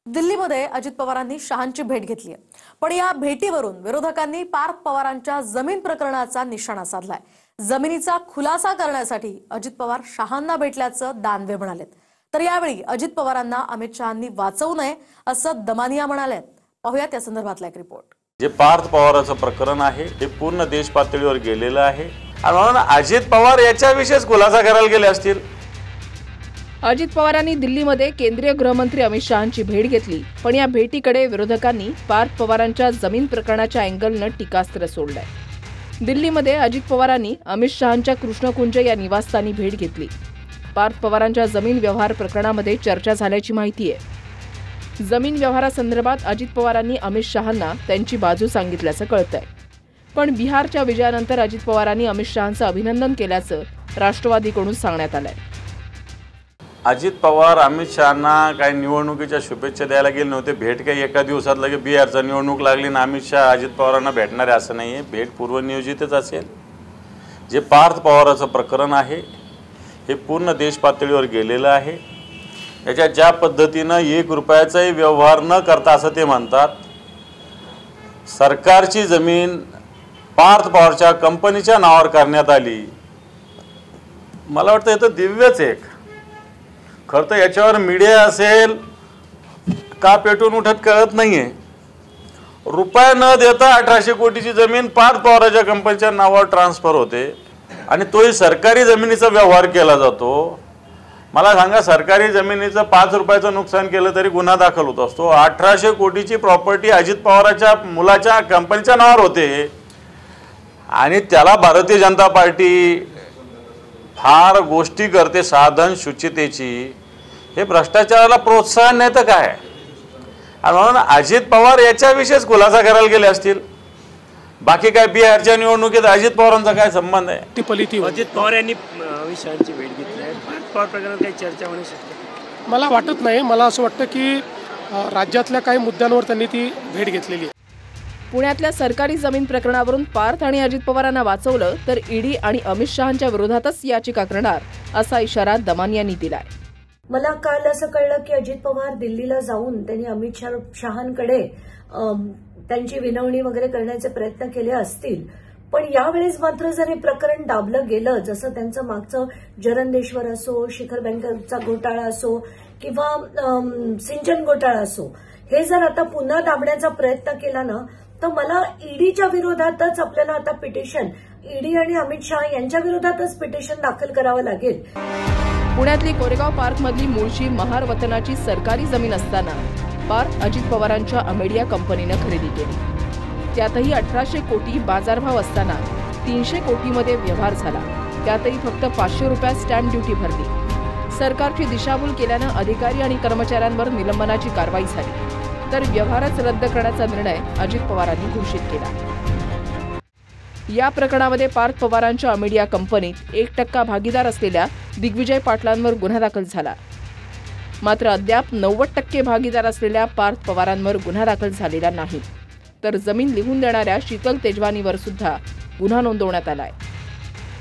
दिल्लीमध्ये अजित पवारांनी शहांची भेट घेतली आहे, पण या भेटीवरून विरोधकांनी पार्थ पवारांच्या जमीन प्रकरणाचा निशाणा साधलाय। जमिनीचा खुलासा करण्यासाठी अजित पवार शहांना भेटल्याचं दानवे म्हणालेत। तर यावेळी अजित पवारांना अमित शहांनी वाचवू नये असं दमानिया म्हणालेत। पाहूयात या संदर्भातला एक रिपोर्ट। जे पार्थ पवाराचं प्रकरण आहे ते पूर्ण देश पातळीवर गेलेलं आहे आणि म्हणून अजित पवार याच्याविषयीच खुलासा करायला गेले असतील। अजित पवारांनी दिल्लीमध्ये केंद्रीय गृहमंत्री अमित शहांची भेट घेतली, पण या भेटीकडे विरोधकांनी पार्थ पवारांच्या जमीन प्रकरणाच्या अँगलनं टीकास्त्र सोडलंय। दिल्लीमध्ये अजित पवारांनी अमित शहांच्या कृष्णकुंज या निवासस्थानी भेट घेतली। पार्थ पवारांच्या जमीन व्यवहार प्रकरणामध्ये चर्चा झाल्याची माहिती आहे। जमीन व्यवहारासंदर्भात अजित पवारांनी अमित शहांना त्यांची बाजू सांगितल्याचं कळतंय। पण बिहारच्या विजयानंतर अजित पवारांनी अमित शहांचं अभिनंदन केल्याचं राष्ट्रवादीकडून सांगण्यात आलंय। अजित पवार अमित शहांना काही निवडणुकीच्या शुभेच्छा द्यायला गेले नव्हते। भेट काही एका दिवसात लगे बिहारचा निवडणूक लागली ना अमित शहा अजित पवारांना भेटणार आहे असं नाहीये। भेट पूर्वनियोजितच असेल। जे पार्थ पवाराचं प्रकरण आहे हे पूर्ण देश पातळीवर गेलेलं आहे। याच्या ज्या पद्धतीनं 1 रुपयाचाही व्यवहार न करता असं ते म्हणतात, सरकारची जमीन पार्थ पवारच्या कंपनीच्या नावावर करण्यात आली। मला वाटतं हे तर दिव्यच एक खरं तर याच्यावर मीडिया असेल का पेटून उठत कळत नाहीये। रुपया न देता 1800 कोटीची जमीन पार्थ पवाराच्या कंपनीच्या नावावर ट्रान्सफर होते आणि तोही सरकारी जमिनीचा व्यवहार केला जातो। मला सांगा, सरकारी जमिनीचं 5 रुपयाचं नुकसान केलं तरी गुन्हा दाखल होत असतो। 1800 कोटीची प्रॉपर्टी अजित पवाराच्या मुलाच्या कंपनीच्या नावावर होते आणि त्याला भारतीय जनता पार्टी फार गोष्टी करते साधन शुचितेची। हे भ्रष्टाचाराला प्रोत्साहन नाही तर काय। आणि म्हणून अजित पवार याच्याविषयीच खुलासा करायला गेले असतील। बाकी काय बिहारच्या निवडणुकीत अजित पवारांचा काय संबंध आहे? अजित पवार यांनी अमित शहांची भेट घेतली आहे। पार्थ पवार प्रकरणात काही चर्चा होऊ शकते? मला वाटत नाही। मला असं वाटतं की राज्यातल्या काही मुद्द्यांवर त्यांनी ती भेट घेतलेली आहे। पुण्यातल्या सरकारी जमीन प्रकरणावरून पार्थ आणि अजित पवारांना वाचवलं तर ईडी आणि अमित शहांच्या विरोधातच याचिका करणार असा इशारा दमानियांनी दिलाय। मला काल असं कळलं की अजित पवार दिल्लीला जाऊन त्यांनी अमित शहांकडे त्यांची विनवणी वगैरे करण्याचे प्रयत्न केले असतील, पण यावेळेस मात्र जर हे प्रकरण दाबलं गेलं, जसं त्यांचं मागचं जरंदेश्वर असो, शिखर बँकेचा घोटाळा असो किंवा सिंचन घोटाळा असो, हे जर आता पुन्हा दाबण्याचा प्रयत्न केला ना, तर मला ईडीच्या विरोधातच आपल्याला आता पिटिशन, ईडी आणि अमित शहा यांच्या विरोधातच पिटिशन दाखल करावं लागेल। पुण्यातली कोरेगाव पार्कमधली मूळची महार वतनाची सरकारी जमीन असताना पार्थ अजित पवारांच्या अमेडिया कंपनीनं खरेदी केली। त्यातही 1800 कोटी बाजारभाव असताना 300 कोटीमध्ये व्यवहार झाला। त्यातही फक्त 500 रुपयात स्टॅम्प ड्युटी भरली। सरकारची दिशाभूल केल्यानं अधिकारी आणि कर्मचाऱ्यांवर निलंबनाची कारवाई झाली, तर व्यवहारच रद्द करण्याचा निर्णय अजित पवारांनी घोषित केला। या प्रकरणामध्ये पार्थ पवारांच्या अमेडिया कंपनीत 1% भागीदार असलेल्या दिग्विजय पाटलांवर गुन्हा दाखल झाला। मात्र अद्याप 90% भागीदार असलेल्या पार्थ पवारांवर गुन्हा दाखल झालेला नाही। तर जमीन लिहून देणाऱ्या शीतल तेजवानीवर सुद्धा गुन्हा नोंदवण्यात आलाय।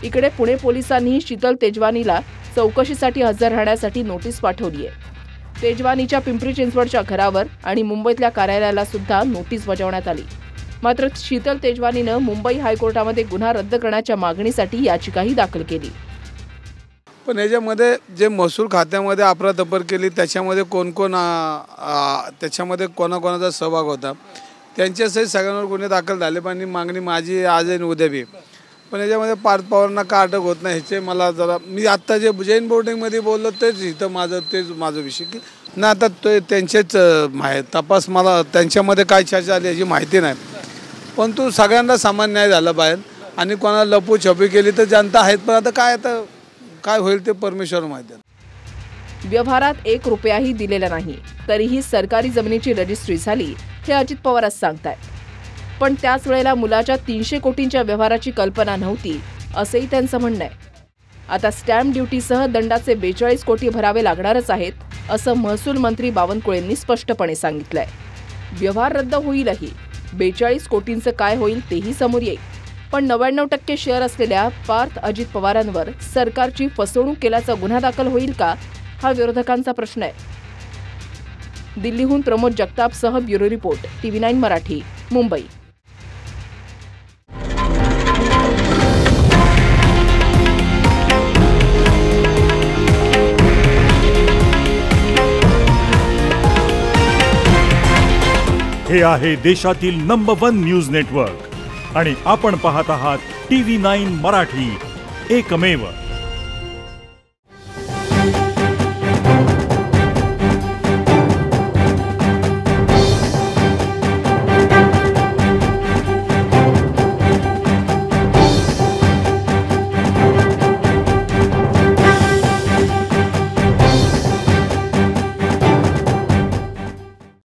इकडे पुणे पोलिसांनी शीतल तेजवानीला चौकशीसाठी हजर राहण्यासाठी नोटीस पाठवली आहे। तेजवानीच्या पिंपरी चिंचवडच्या घरावर आणि मुंबईतल्या कार्यालयाला सुद्धा नोटीस बजावण्यात आली। मात्र शीतल तेजवानीनं मुंबई हायकोर्टामध्ये गुन्हा रद्द करण्याच्या मागणीसाठी याचिकाही दाखल केली। पण याच्यामध्ये जे महसूल खात्यामध्ये अफरातफर केली त्याच्यामध्ये त्याच्यामध्ये कोणाकोणाचा सहभाग होता त्यांच्यासहित सगळ्यांवर गुन्हे दाखल झाले पाहिजे मागणी माझी आज आणि उद्या बी। पण याच्यामध्ये पार्थ पवारांना का अटक होत नाही ह्याचे मला जरा, मी आत्ता जे जैन बोर्डिंगमध्ये बोललो तेच इथं माझं विषय की ना, आता त्यांचेच तपास, मला त्यांच्यामध्ये काय चर्चा झाली याची माहिती नाही। परंतु सगळ्यांना समान न्याय झाला पाहिजे आणि कोणाला लपू छपी केली तर जनता आहेत, पण आता काय होईल ते परमेश्वर माहिती आहे। व्यवहारात 1 रुपयाही दिलेला नाही, तरीही सरकारी जमिनीची रजिस्ट्री झाली हे अजित पवारच सांगतायत। पण त्याच वेळेला मुलाच्या 300 कोटींच्या व्यवहाराची कल्पना नव्हती असंही त्यांचं म्हणणं आहे। आता स्टॅम्प ड्युटीसह दंडाचे 42 कोटी भरावे लागणारच आहेत असं महसूल मंत्री बावनकुळेंनी स्पष्टपणे सांगितलंय। व्यवहार रद्द होईलही, 42 कोटींचं काय होईल तेही समोर येईल। पण 99% शेअर असलेल्या पार्थ अजित पवारांवर सरकारची फसवणूक केल्याचा गुन्हा दाखल होईल का, हा विरोधकांचा प्रश्न आहे। दिल्लीहून प्रमोद जगतापसह bureau report TV9 Marathi, Mumbai. हे आहे देशातील नंबर 1 न्यूज नेटवर्क आणि आपण पाहत आहात TV9 मराठी, एकमेव.